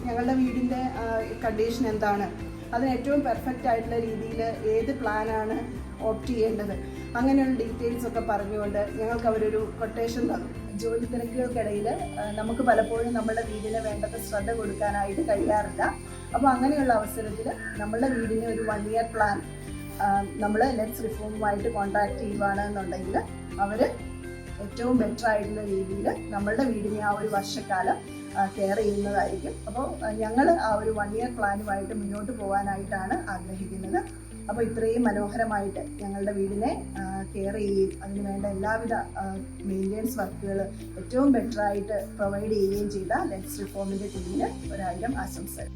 ഞങ്ങളുടെ വീടിൻ്റെ കണ്ടീഷൻ എന്താണ്, അതിന് ഏറ്റവും പെർഫെക്റ്റ് ആയിട്ടുള്ള രീതിയിൽ ഏത് പ്ലാനാണ് ഓപ്റ്റ് ചെയ്യേണ്ടത്, അങ്ങനെയുള്ള ഡീറ്റെയിൽസ് ഒക്കെ പറഞ്ഞുകൊണ്ട് ഞങ്ങൾക്ക് അവരൊരു കൊട്ടേഷൻ തന്നു. ജോലി തിരക്കുകൾക്കിടയിൽ നമുക്ക് പലപ്പോഴും നമ്മുടെ വീടിന് വേണ്ടത് ശ്രദ്ധ കൊടുക്കാനായിട്ട് കഴിയാറില്ല. അപ്പോൾ അങ്ങനെയുള്ള അവസരത്തിൽ നമ്മളുടെ വീടിന് ഒരു 1 year പ്ലാൻ നമ്മൾ ലെറ്റ്സ് റിഫോമുമായിട്ട് കോൺടാക്ട് ചെയ്യുകയാണെന്നുണ്ടെങ്കിൽ അവർ ഏറ്റവും ബെറ്റർ ആയിട്ടുള്ള രീതിയിൽ നമ്മളുടെ വീടിനെ ആ ഒരു വർഷക്കാലം കെയർ ചെയ്യുന്നതായിരിക്കും. അപ്പോൾ ഞങ്ങൾ ആ ഒരു 1 year പ്ലാനുമായിട്ട് മുന്നോട്ട് പോകാനായിട്ടാണ് ആഗ്രഹിക്കുന്നത്. അപ്പോൾ ഇത്രയും മനോഹരമായിട്ട് ഞങ്ങളുടെ വീടിനെ കെയർ ചെയ്യുകയും അതിന് വേണ്ട എല്ലാവിധ മെയിൻ്റെനൻസ് വർക്കുകൾ ഏറ്റവും ബെറ്ററായിട്ട് പ്രൊവൈഡ് ചെയ്യുകയും ചെയ്ത ലെറ്റ്സ് റിഫോമിൻ്റെ ടീമിന് 1000 ആശംസകൾ.